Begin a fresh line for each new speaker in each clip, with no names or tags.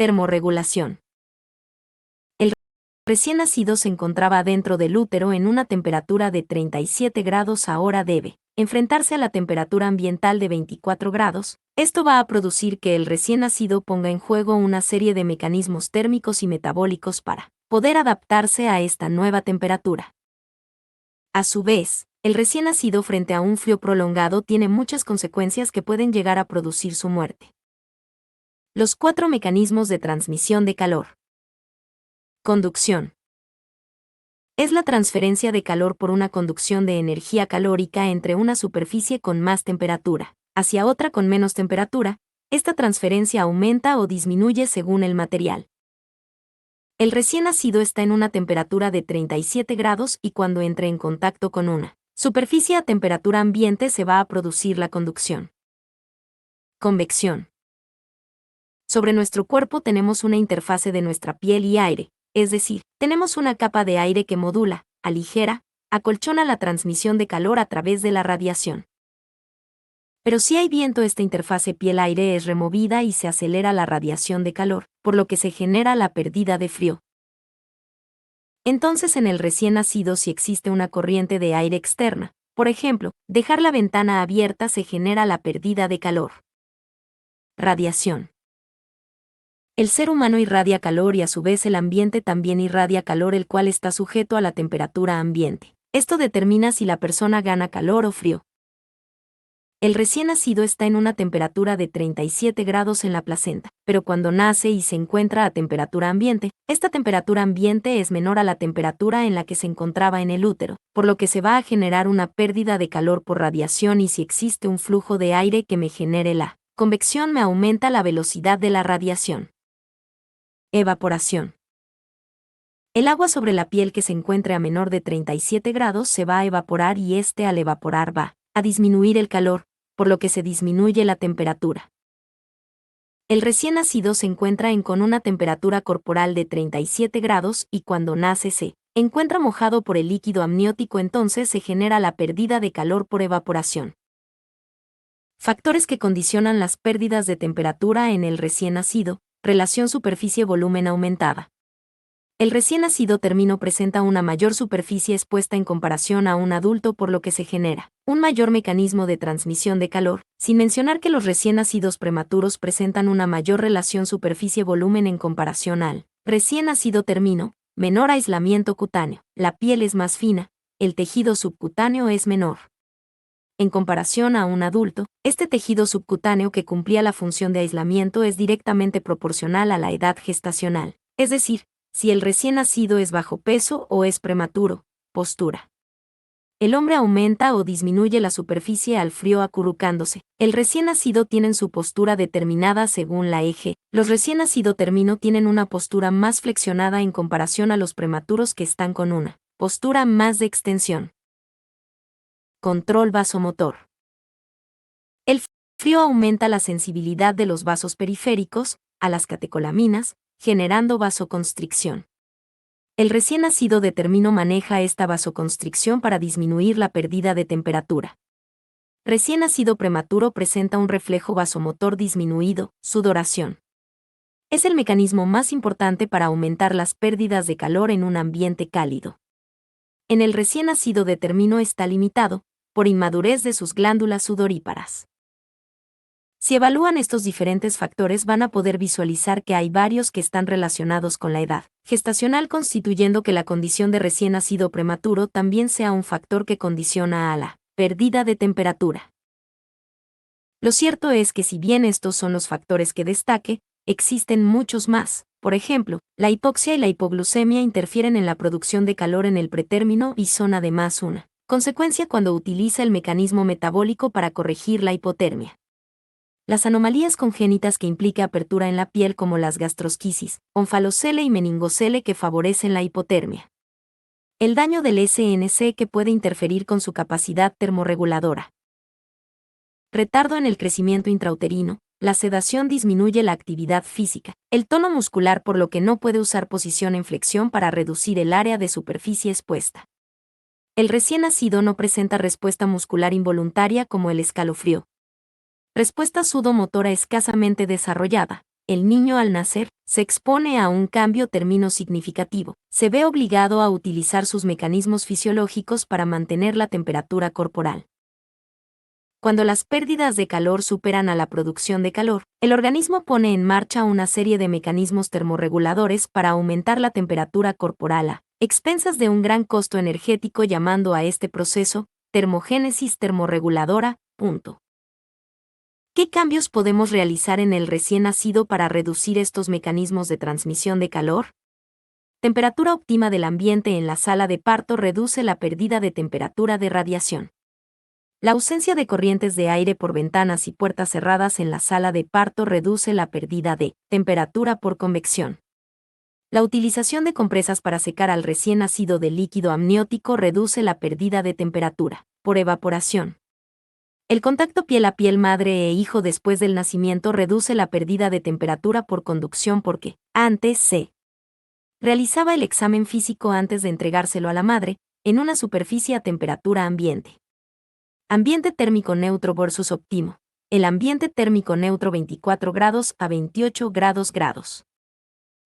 Termorregulación. El recién nacido se encontraba dentro del útero en una temperatura de 37 grados. Ahora debe enfrentarse a la temperatura ambiental de 24 grados. Esto va a producir que el recién nacido ponga en juego una serie de mecanismos térmicos y metabólicos para poder adaptarse a esta nueva temperatura. A su vez, el recién nacido frente a un frío prolongado tiene muchas consecuencias que pueden llegar a producir su muerte. Los 4 mecanismos de transmisión de calor. Conducción. Es la transferencia de calor por una conducción de energía calórica entre una superficie con más temperatura hacia otra con menos temperatura. Esta transferencia aumenta o disminuye según el material. El recién nacido está en una temperatura de 37 grados y cuando entre en contacto con una superficie a temperatura ambiente se va a producir la conducción. Convección. Sobre nuestro cuerpo tenemos una interfase de nuestra piel y aire, es decir, tenemos una capa de aire que modula, aligera, acolchona la transmisión de calor a través de la radiación. Pero si hay viento, esta interfase piel-aire es removida y se acelera la radiación de calor, por lo que se genera la pérdida de frío. Entonces en el recién nacido, si existe una corriente de aire externa, por ejemplo, dejar la ventana abierta, se genera la pérdida de calor. Radiación. El ser humano irradia calor y a su vez el ambiente también irradia calor, el cual está sujeto a la temperatura ambiente. Esto determina si la persona gana calor o frío. El recién nacido está en una temperatura de 37 grados en la placenta, pero cuando nace y se encuentra a temperatura ambiente, esta temperatura ambiente es menor a la temperatura en la que se encontraba en el útero, por lo que se va a generar una pérdida de calor por radiación, y si existe un flujo de aire que me genere la convección, me aumenta la velocidad de la radiación. Evaporación. El agua sobre la piel que se encuentre a menor de 37 grados se va a evaporar y al evaporar va a disminuir el calor, por lo que se disminuye la temperatura. El recién nacido se encuentra con una temperatura corporal de 37 grados y cuando nace se encuentra mojado por el líquido amniótico, entonces se genera la pérdida de calor por evaporación. Factores que condicionan las pérdidas de temperatura en el recién nacido. Relación superficie-volumen aumentada. El recién nacido término presenta una mayor superficie expuesta en comparación a un adulto, por lo que se genera un mayor mecanismo de transmisión de calor, sin mencionar que los recién nacidos prematuros presentan una mayor relación superficie-volumen en comparación al recién nacido término, menor aislamiento cutáneo, la piel es más fina, el tejido subcutáneo es menor. En comparación a un adulto, este tejido subcutáneo que cumplía la función de aislamiento es directamente proporcional a la edad gestacional, es decir, si el recién nacido es bajo peso o es prematuro. Postura. El hombre aumenta o disminuye la superficie al frío acurrucándose. El recién nacido tiene su postura determinada según la eje. Los recién nacido término tienen una postura más flexionada en comparación a los prematuros que están con una postura más de extensión. Control vasomotor. El frío aumenta la sensibilidad de los vasos periféricos a las catecolaminas, generando vasoconstricción. El recién nacido de término maneja esta vasoconstricción para disminuir la pérdida de temperatura. Recién nacido prematuro presenta un reflejo vasomotor disminuido, sudoración. Es el mecanismo más importante para aumentar las pérdidas de calor en un ambiente cálido. En el recién nacido de término está limitado por inmadurez de sus glándulas sudoríparas. Si evalúan estos diferentes factores, van a poder visualizar que hay varios que están relacionados con la edad gestacional, constituyendo que la condición de recién nacido prematuro también sea un factor que condiciona a la pérdida de temperatura. Lo cierto es que si bien estos son los factores que destaque, existen muchos más. Por ejemplo, la hipoxia y la hipoglucemia interfieren en la producción de calor en el pretérmino y son además una consecuencia cuando utiliza el mecanismo metabólico para corregir la hipotermia. Las anomalías congénitas que implica apertura en la piel, como las gastrosquisis, onfalocele y meningocele, que favorecen la hipotermia. El daño del SNC, que puede interferir con su capacidad termorreguladora. Retardo en el crecimiento intrauterino. La sedación disminuye la actividad física, el tono muscular, por lo que no puede usar posición en flexión para reducir el área de superficie expuesta. El recién nacido no presenta respuesta muscular involuntaria como el escalofrío. Respuesta sudomotora escasamente desarrollada. el niño al nacer se expone a un cambio término significativo. Se ve obligado a utilizar sus mecanismos fisiológicos para mantener la temperatura corporal. Cuando las pérdidas de calor superan a la producción de calor, el organismo pone en marcha una serie de mecanismos termorreguladores para aumentar la temperatura corporal a expensas de un gran costo energético, llamando a este proceso termogénesis termorreguladora. ¿Qué cambios podemos realizar en el recién nacido para reducir estos mecanismos de transmisión de calor? Temperatura óptima del ambiente en la sala de parto reduce la pérdida de temperatura de radiación. La ausencia de corrientes de aire por ventanas y puertas cerradas en la sala de parto reduce la pérdida de temperatura por convección. La utilización de compresas para secar al recién nacido de líquido amniótico reduce la pérdida de temperatura por evaporación. El contacto piel a piel madre e hijo después del nacimiento reduce la pérdida de temperatura por conducción porque, antes se realizaba el examen físico antes de entregárselo a la madre, en una superficie a temperatura ambiente. Ambiente térmico neutro versus óptimo. El ambiente térmico neutro 24 grados a 28 grados.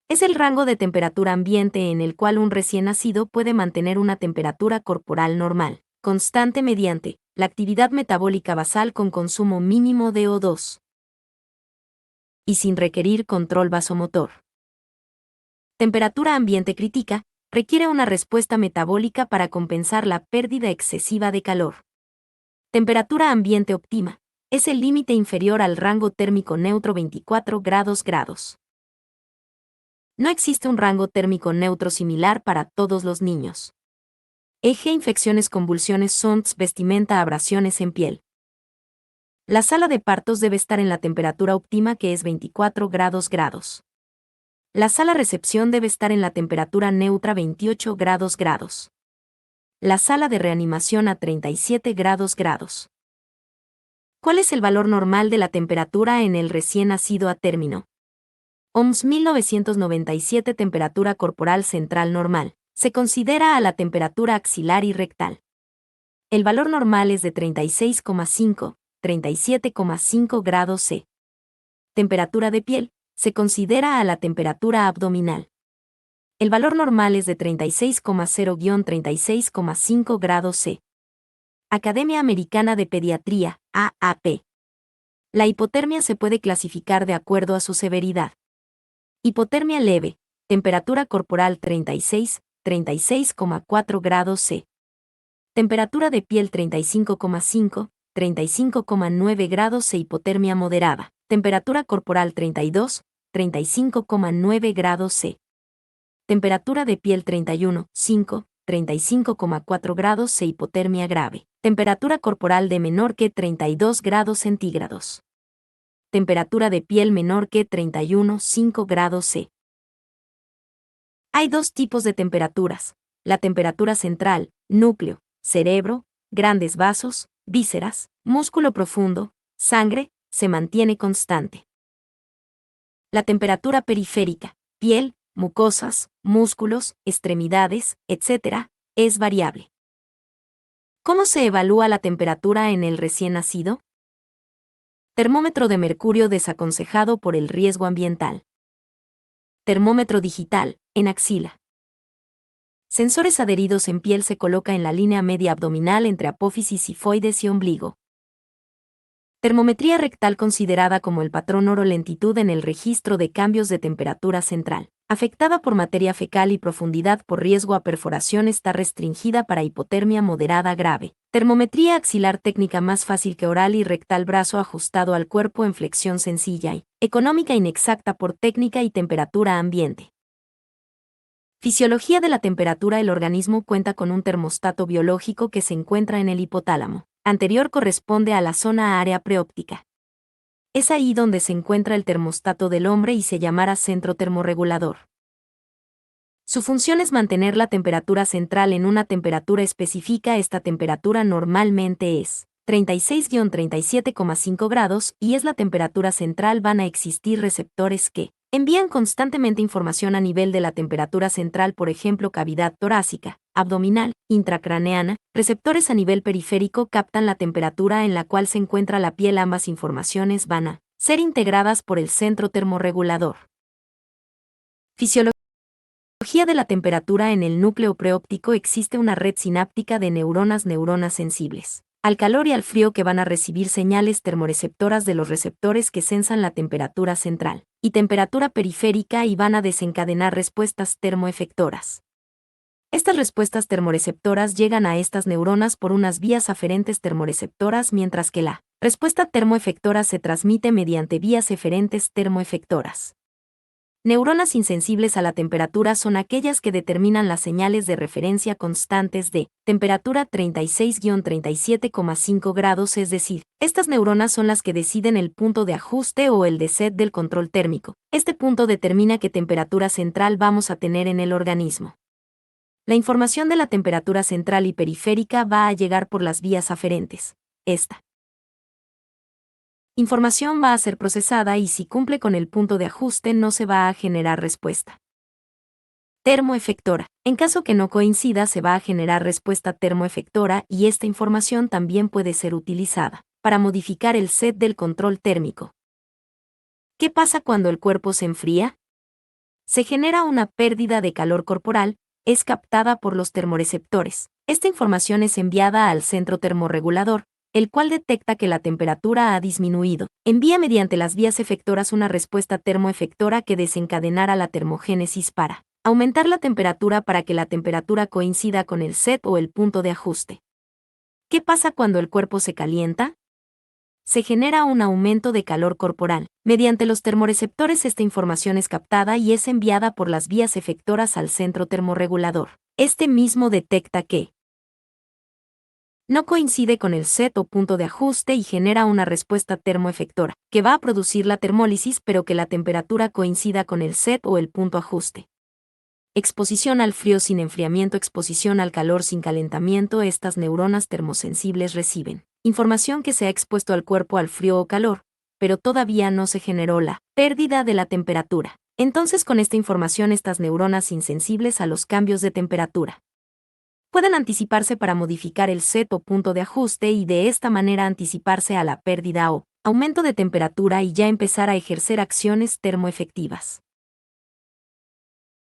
Es el rango de temperatura ambiente en el cual un recién nacido puede mantener una temperatura corporal normal, constante mediante la actividad metabólica basal con consumo mínimo de O2 y sin requerir control vasomotor. Temperatura ambiente crítica requiere una respuesta metabólica para compensar la pérdida excesiva de calor. Temperatura ambiente óptima es el límite inferior al rango térmico neutro 24 grados. No existe un rango térmico neutro similar para todos los niños. Eje: infecciones, convulsiones, sonds, vestimenta, abrasiones en piel. La sala de partos debe estar en la temperatura óptima, que es 24 grados. La sala recepción debe estar en la temperatura neutra 28 grados. La sala de reanimación a 37 grados. ¿Cuál es el valor normal de la temperatura en el recién nacido a término? OMS 1997. Temperatura corporal central normal. Se considera a la temperatura axilar y rectal. El valor normal es de 36,5, 37,5 grados C. Temperatura de piel. Se considera a la temperatura abdominal. El valor normal es de 36,0-36,5 grados C. Academia Americana de Pediatría, AAP. La hipotermia se puede clasificar de acuerdo a su severidad. Hipotermia leve, temperatura corporal 36, 36,4 grados C. Temperatura de piel 35,5, 35,9 grados C. Hipotermia moderada, temperatura corporal 32, 35,9 grados C. Temperatura de piel 31, 5, 35,4 grados C. Hipotermia grave, temperatura corporal de menor que 32 grados centígrados. Temperatura de piel menor que 31, 5 grados C. Hay dos tipos de temperaturas: la temperatura central, núcleo, cerebro, grandes vasos, vísceras, músculo profundo, sangre, se mantiene constante. La temperatura periférica, piel, mucosas, músculos, extremidades, etc., es variable. ¿Cómo se evalúa la temperatura en el recién nacido? Termómetro de mercurio desaconsejado por el riesgo ambiental. Termómetro digital, en axila. Sensores adheridos en piel. Se coloca en la línea media abdominal entre apófisis sifoides y ombligo. Termometría rectal, considerada como el patrón oro-lentitud en el registro de cambios de temperatura central. Afectada por materia fecal y profundidad por riesgo a perforación, está restringida para hipotermia moderada grave. Termometría axilar, técnica más fácil que oral y rectal, brazo ajustado al cuerpo en flexión sencilla y económica, inexacta por técnica y temperatura ambiente. Fisiología de la temperatura. El organismo cuenta con un termostato biológico que se encuentra en el hipotálamo. Anterior corresponde a la zona área preóptica. Es ahí donde se encuentra el termostato del hombre y se llamará centro termorregulador. Su función es mantener la temperatura central en una temperatura específica. Esta temperatura normalmente es 36-37,5 grados y es la temperatura central. Van a existir receptores que envían constantemente información a nivel de la temperatura central, por ejemplo, cavidad torácica, abdominal, intracraneana. Receptores a nivel periférico captan la temperatura en la cual se encuentra la piel. Ambas informaciones van a ser integradas por el centro termorregulador. Fisiología de la temperatura. En el núcleo preóptico existe una red sináptica de neuronas sensibles al calor y al frío que van a recibir señales termorreceptoras de los receptores que sensan la temperatura central y temperatura periférica y van a desencadenar respuestas termoefectoras. Estas respuestas termorreceptoras llegan a estas neuronas por unas vías aferentes termorreceptoras, mientras que la respuesta termoefectora se transmite mediante vías eferentes termoefectoras. Neuronas insensibles a la temperatura son aquellas que determinan las señales de referencia constantes de temperatura 36-37,5 grados, es decir, estas neuronas son las que deciden el punto de ajuste o el de set del control térmico. Este punto determina qué temperatura central vamos a tener en el organismo. La información de la temperatura central y periférica va a llegar por las vías aferentes. Esta información va a ser procesada y si cumple con el punto de ajuste no se va a generar respuesta termoefectora. En caso que no coincida se va a generar respuesta termoefectora y esta información también puede ser utilizada para modificar el set del control térmico. ¿Qué pasa cuando el cuerpo se enfría? Se genera una pérdida de calor corporal, es captada por los termorreceptores. Esta información es enviada al centro termorregulador, el cual detecta que la temperatura ha disminuido. Envía mediante las vías efectoras una respuesta termoefectora que desencadenará la termogénesis para aumentar la temperatura para que la temperatura coincida con el set o el punto de ajuste. ¿Qué pasa cuando el cuerpo se calienta? Se genera un aumento de calor corporal. Mediante los termorreceptores esta información es captada y es enviada por las vías efectoras al centro termorregulador. Este mismo detecta que no coincide con el set o punto de ajuste y genera una respuesta termoefectora, que va a producir la termólisis pero que la temperatura coincida con el set o el punto ajuste. Exposición al frío sin enfriamiento, exposición al calor sin calentamiento. Estas neuronas termosensibles reciben información que se ha expuesto al cuerpo al frío o calor, pero todavía no se generó la pérdida de la temperatura. Entonces con esta información estas neuronas insensibles a los cambios de temperatura pueden anticiparse para modificar el set o punto de ajuste y de esta manera anticiparse a la pérdida o aumento de temperatura y ya empezar a ejercer acciones termoefectivas.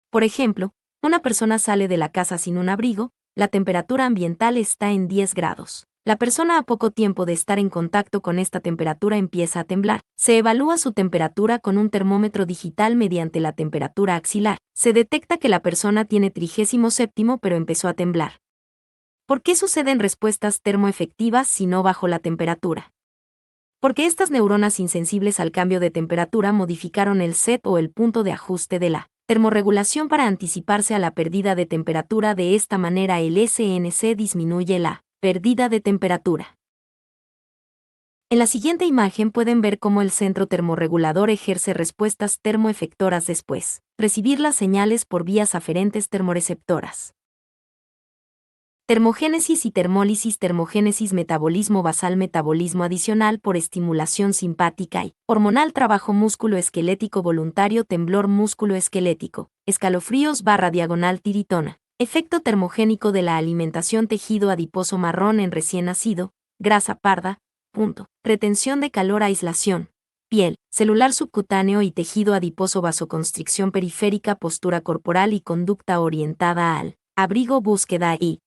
Por ejemplo, una persona sale de la casa sin un abrigo, la temperatura ambiental está en 10 grados. La persona a poco tiempo de estar en contacto con esta temperatura empieza a temblar. Se evalúa su temperatura con un termómetro digital mediante la temperatura axilar. Se detecta que la persona tiene 37º pero empezó a temblar. ¿Por qué suceden respuestas termoefectivas si no bajo la temperatura? Porque estas neuronas insensibles al cambio de temperatura modificaron el set o el punto de ajuste de la termorregulación para anticiparse a la pérdida de temperatura. De esta manera el SNC disminuye la pérdida de temperatura. En la siguiente imagen pueden ver cómo el centro termorregulador ejerce respuestas termoefectoras después recibir las señales por vías aferentes termorreceptoras. Termogénesis y termólisis. Termogénesis, metabolismo basal, metabolismo adicional por estimulación simpática y hormonal, trabajo músculo-esquelético voluntario, temblor músculo-esquelético, escalofríos / tiritona. Efecto termogénico de la alimentación, tejido adiposo marrón en recién nacido, grasa parda, punto. Retención de calor, aislación, piel, celular subcutáneo y tejido adiposo, vasoconstricción periférica, postura corporal y conducta orientada al abrigo, búsqueda y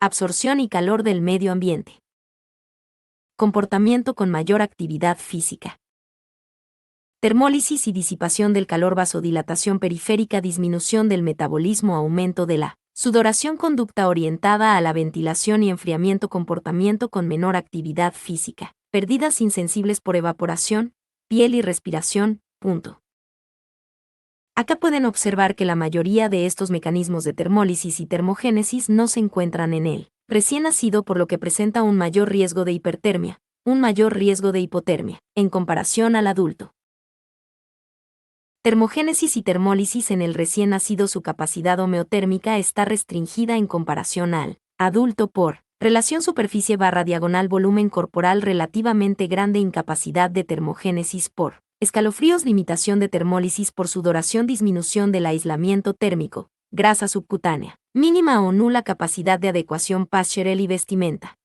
absorción y calor del medio ambiente. Comportamiento con mayor actividad física. Termólisis y disipación del calor, vasodilatación periférica, disminución del metabolismo, aumento de la sudoración, conducta orientada a la ventilación y enfriamiento, comportamiento con menor actividad física, pérdidas insensibles por evaporación, piel y respiración, punto. Acá pueden observar que la mayoría de estos mecanismos de termólisis y termogénesis no se encuentran en el recién nacido, por lo que presenta un mayor riesgo de hipertermia, un mayor riesgo de hipotermia, en comparación al adulto. Termogénesis y termólisis en el recién nacido. Su capacidad homeotérmica está restringida en comparación al adulto por relación superficie / volumen corporal relativamente grande. Incapacidad de termogénesis por escalofríos, limitación de termólisis por sudoración, disminución del aislamiento térmico, grasa subcutánea, mínima o nula capacidad de adecuación Paschereil y vestimenta.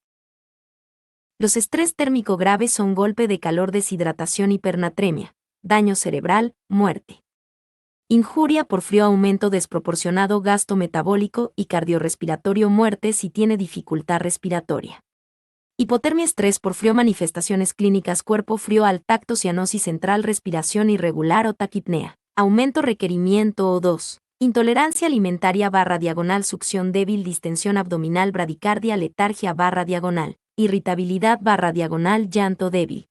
Los estrés térmico graves son golpe de calor, deshidratación, hipernatremia, daño cerebral, muerte. Injuria por frío, aumento desproporcionado, gasto metabólico y cardiorrespiratorio, muerte si tiene dificultad respiratoria. Hipotermia, estrés por frío, manifestaciones clínicas: cuerpo frío al tacto, cianosis central, respiración irregular o taquipnea, aumento requerimiento O2, intolerancia alimentaria / succión débil, distensión abdominal, bradicardia, letargia / irritabilidad / llanto débil.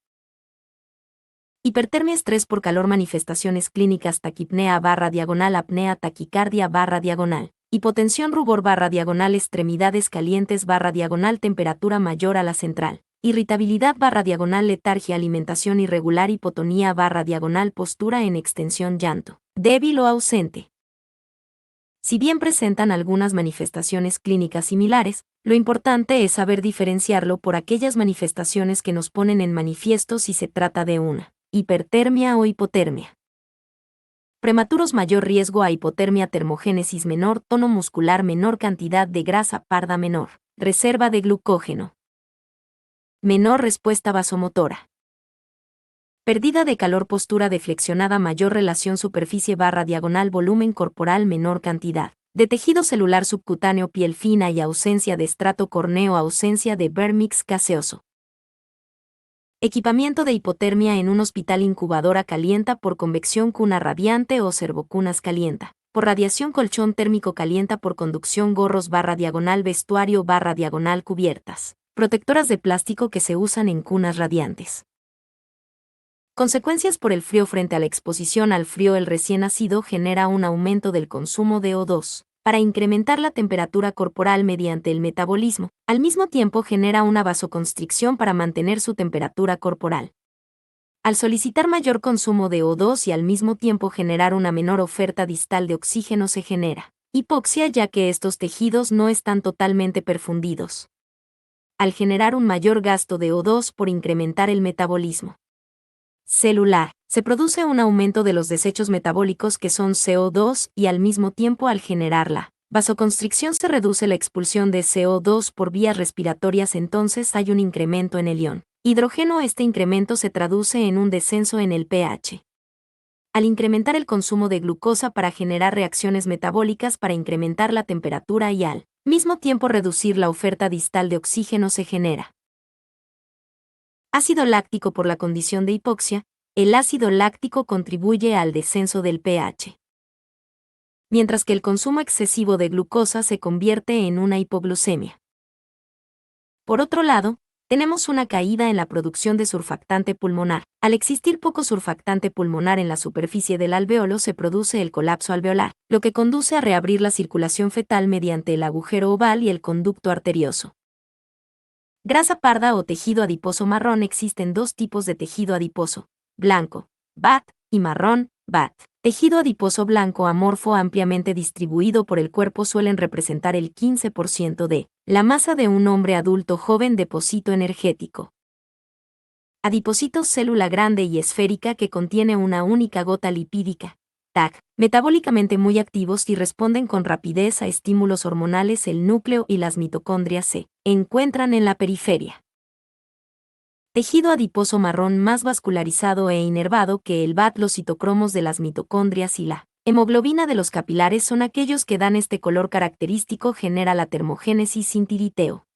Hipertermia, estrés por calor, manifestaciones clínicas: taquipnea / apnea, taquicardia / hipotensión, rubor / extremidades calientes / temperatura mayor a la central, irritabilidad / letargia, alimentación irregular, hipotonía / postura en extensión, llanto débil o ausente. Si bien presentan algunas manifestaciones clínicas similares, lo importante es saber diferenciarlo por aquellas manifestaciones que nos ponen en manifiesto si se trata de una hipertermia o hipotermia. Prematuros: mayor riesgo a hipotermia, termogénesis menor, tono muscular menor, cantidad de grasa parda menor, reserva de glucógeno, menor respuesta vasomotora, pérdida de calor, postura deflexionada, mayor relación superficie / volumen corporal, menor cantidad de tejido celular subcutáneo, piel fina y ausencia de estrato córneo, ausencia de vérmix gaseoso. Equipamiento de hipotermia en un hospital: incubadora calienta por convección, cuna radiante o servocunas calienta por radiación, colchón térmico calienta por conducción, gorros / vestuario / cubiertas protectoras de plástico que se usan en cunas radiantes. Consecuencias por el frío: frente a la exposición al frío, el recién nacido genera un aumento del consumo de O2 para incrementar la temperatura corporal mediante el metabolismo. Al mismo tiempo genera una vasoconstricción para mantener su temperatura corporal. Al solicitar mayor consumo de O2 y al mismo tiempo generar una menor oferta distal de oxígeno, se genera hipoxia, ya que estos tejidos no están totalmente perfundidos. Al generar un mayor gasto de O2 por incrementar el metabolismo celular, se produce un aumento de los desechos metabólicos, que son CO2, y al mismo tiempo, al generar la vasoconstricción, se reduce la expulsión de CO2 por vías respiratorias, entonces hay un incremento en el ion hidrógeno. Este incremento se traduce en un descenso en el pH. Al incrementar el consumo de glucosa para generar reacciones metabólicas para incrementar la temperatura y al mismo tiempo reducir la oferta distal de oxígeno, se genera ácido láctico. Por la condición de hipoxia, el ácido láctico contribuye al descenso del pH, mientras que el consumo excesivo de glucosa se convierte en una hipoglucemia. Por otro lado, tenemos una caída en la producción de surfactante pulmonar. Al existir poco surfactante pulmonar en la superficie del alveolo, se produce el colapso alveolar, lo que conduce a reabrir la circulación fetal mediante el agujero oval y el conducto arterioso. Grasa parda o tejido adiposo marrón. Existen dos tipos de tejido adiposo: blanco, BAT, y marrón, BAT. Tejido adiposo blanco amorfo, ampliamente distribuido por el cuerpo, suelen representar el 15% de la masa de un hombre adulto joven. Depósito energético. Adipocito: célula grande y esférica que contiene una única gota lipídica. TAC. Metabólicamente muy activos y responden con rapidez a estímulos hormonales. El núcleo y las mitocondrias se encuentran en la periferia. Tejido adiposo marrón, más vascularizado e inervado que el BAT. Los citocromos de las mitocondrias y la hemoglobina de los capilares son aquellos que dan este color característico. Genera la termogénesis sin tiriteo.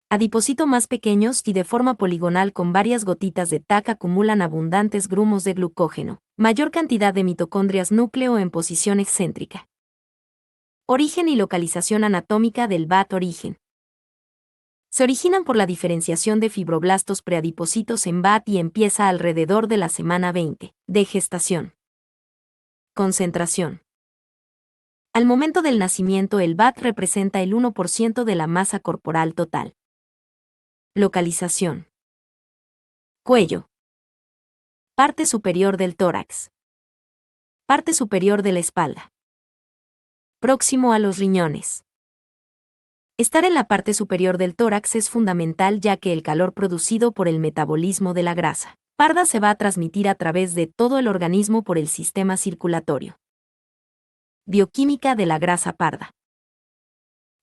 Adipocito más pequeños y de forma poligonal con varias gotitas de TAC acumulan abundantes grumos de glucógeno. Mayor cantidad de mitocondrias, núcleo en posición excéntrica. Origen y localización anatómica del BAT. Origen. Se originan por la diferenciación de fibroblastos preadipocitos en BAT y empieza alrededor de la semana 20 de gestación. Concentración. Al momento del nacimiento, el BAT representa el 1% de la masa corporal total. Localización. Cuello. Parte superior del tórax. Parte superior de la espalda. Próximo a los riñones. Estar en la parte superior del tórax es fundamental, ya que el calor producido por el metabolismo de la grasa parda se va a transmitir a través de todo el organismo por el sistema circulatorio. Bioquímica de la grasa parda.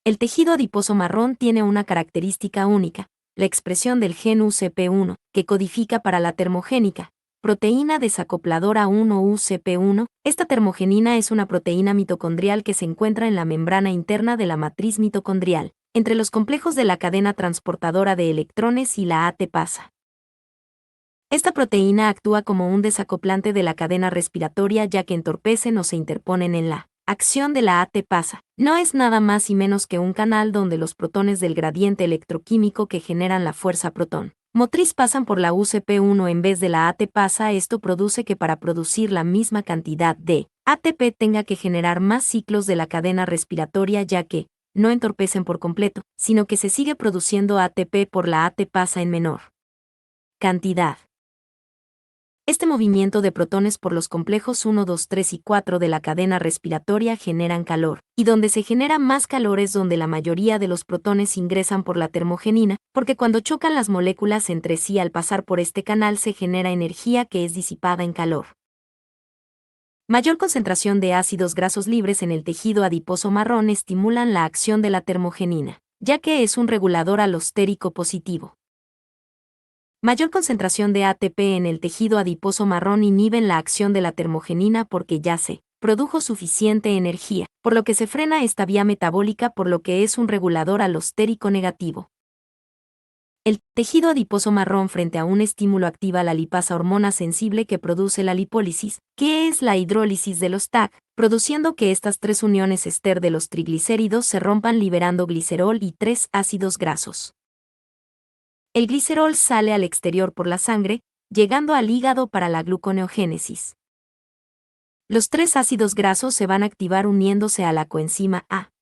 El tejido adiposo marrón tiene una característica única: la expresión del gen UCP1, que codifica para la termogénica, proteína desacopladora 1 UCP1. Esta termogenina es una proteína mitocondrial que se encuentra en la membrana interna de la matriz mitocondrial, entre los complejos de la cadena transportadora de electrones y la ATPasa. Esta proteína actúa como un desacoplante de la cadena respiratoria ya que entorpecen o se interponen en la acción de la ATPasa. No es nada más y menos que un canal donde los protones del gradiente electroquímico que generan la fuerza protón motriz pasan por la UCP1 en vez de la ATPasa. Esto produce que para producir la misma cantidad de ATP tenga que generar más ciclos de la cadena respiratoria ya que no entorpecen por completo, sino que se sigue produciendo ATP por la ATPasa en menor cantidad. Este movimiento de protones por los complejos 1, 2, 3 y 4 de la cadena respiratoria generan calor, y donde se genera más calor es donde la mayoría de los protones ingresan por la termogenina, porque cuando chocan las moléculas entre sí al pasar por este canal se genera energía que es disipada en calor. Mayor concentración de ácidos grasos libres en el tejido adiposo marrón estimulan la acción de la termogenina, ya que es un regulador alostérico positivo. Mayor concentración de ATP en el tejido adiposo marrón inhiben la acción de la termogenina porque ya se produjo suficiente energía, por lo que se frena esta vía metabólica, por lo que es un regulador alostérico negativo. El tejido adiposo marrón frente a un estímulo activa la lipasa, hormona sensible que produce la lipólisis, que es la hidrólisis de los TAC, produciendo que estas tres uniones ester de los triglicéridos se rompan liberando glicerol y 3 ácidos grasos. El glicerol sale al exterior por la sangre, llegando al hígado para la gluconeogénesis. Los 3 ácidos grasos se van a activar uniéndose a la coenzima A.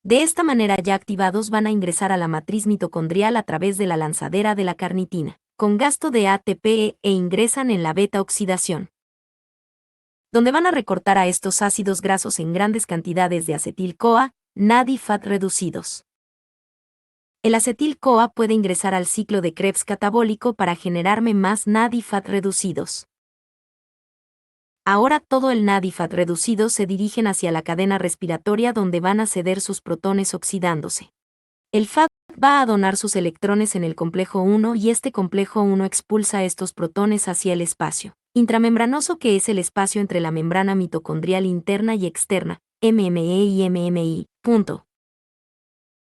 De esta manera ya activados van a ingresar a la matriz mitocondrial a través de la lanzadera de la carnitina, con gasto de ATP e ingresan en la beta-oxidación, donde van a recortar a estos ácidos grasos en grandes cantidades de acetil-CoA, NAD y FAT reducidos. El acetil-CoA puede ingresar al ciclo de Krebs catabólico para generarme más NAD y FAT reducidos. Ahora todo el NAD y FAT reducidos se dirigen hacia la cadena respiratoria donde van a ceder sus protones oxidándose. El FAT va a donar sus electrones en el complejo 1 y este complejo 1 expulsa estos protones hacia el espacio intramembranoso, que es el espacio entre la membrana mitocondrial interna y externa, MME y MMI.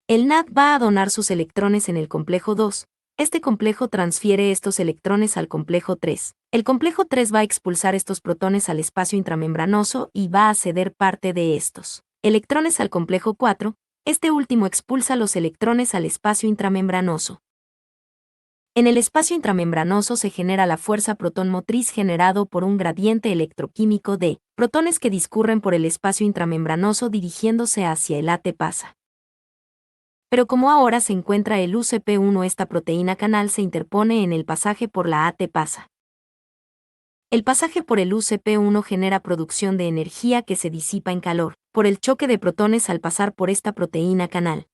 El NAD va a donar sus electrones en el complejo 2. Este complejo transfiere estos electrones al complejo 3. El complejo 3 va a expulsar estos protones al espacio intramembranoso y va a ceder parte de estos electrones al complejo 4. Este último expulsa los electrones al espacio intramembranoso. En el espacio intramembranoso se genera la fuerza protón motriz generado por un gradiente electroquímico de protones que discurren por el espacio intramembranoso dirigiéndose hacia el ATPasa. Pero como ahora se encuentra el UCP1, esta proteína canal se interpone en el pasaje por la ATPasa. El pasaje por el UCP1 genera producción de energía que se disipa en calor, por el choque de protones al pasar por esta proteína canal.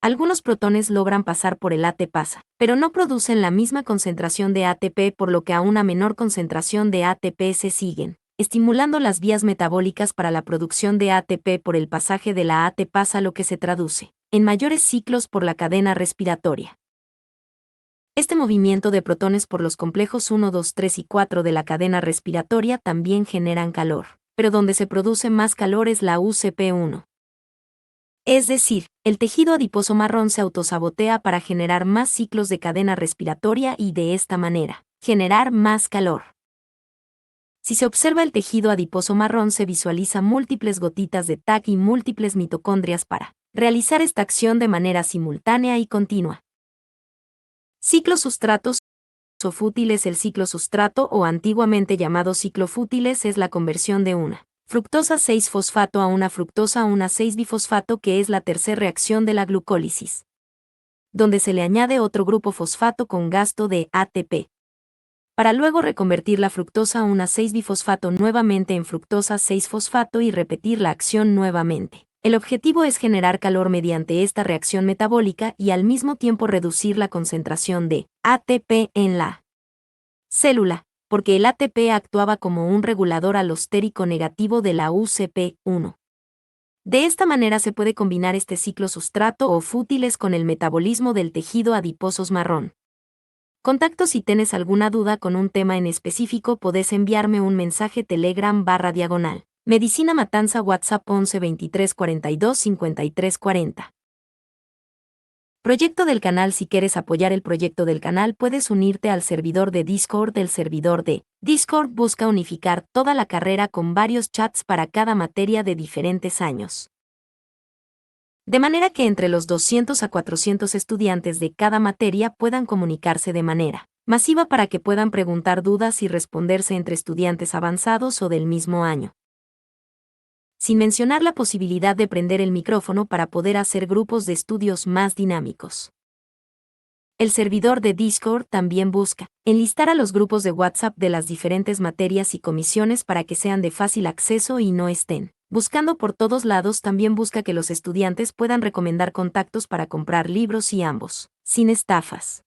Algunos protones logran pasar por el ATPasa, pero no producen la misma concentración de ATP, por lo que a una menor concentración de ATP se siguen estimulando las vías metabólicas para la producción de ATP por el pasaje de la ATPasa, lo que se traduce en mayores ciclos por la cadena respiratoria. Este movimiento de protones por los complejos 1, 2, 3 y 4 de la cadena respiratoria también generan calor, pero donde se produce más calor es la UCP1. Es decir, el tejido adiposo marrón se autosabotea para generar más ciclos de cadena respiratoria y de esta manera, generar más calor. Si se observa el tejido adiposo marrón se visualiza múltiples gotitas de TAC y múltiples mitocondrias para realizar esta acción de manera simultánea y continua. Ciclo sustratos o fútiles. El ciclo sustrato, o antiguamente llamado ciclo fútiles, es la conversión de una fructosa 6-fosfato a una fructosa 1,6-bifosfato, que es la tercera reacción de la glucólisis, donde se le añade otro grupo fosfato con gasto de ATP, para luego reconvertir la fructosa 1,6-bifosfato nuevamente en fructosa 6-fosfato y repetir la acción nuevamente. El objetivo es generar calor mediante esta reacción metabólica y al mismo tiempo reducir la concentración de ATP en la célula, porque el ATP actuaba como un regulador alostérico negativo de la UCP1. De esta manera se puede combinar este ciclo sustrato o fútiles con el metabolismo del tejido adiposos marrón. Contacto si tienes alguna duda con un tema en específico, podés enviarme un mensaje Telegram/diagonal. Medicina Matanza, WhatsApp 11 23 42 53 40. Proyecto del canal. Si quieres apoyar el proyecto del canal, puedes unirte al servidor de Discord. El servidor de Discord busca unificar toda la carrera con varios chats para cada materia de diferentes años. De manera que entre los 200 a 400 estudiantes de cada materia puedan comunicarse de manera masiva para que puedan preguntar dudas y responderse entre estudiantes avanzados o del mismo año. Sin mencionar la posibilidad de prender el micrófono para poder hacer grupos de estudios más dinámicos. El servidor de Discord también busca enlistar a los grupos de WhatsApp de las diferentes materias y comisiones para que sean de fácil acceso y no estén buscando por todos lados. También busca que los estudiantes puedan recomendar contactos para comprar libros y ambos, sin estafas.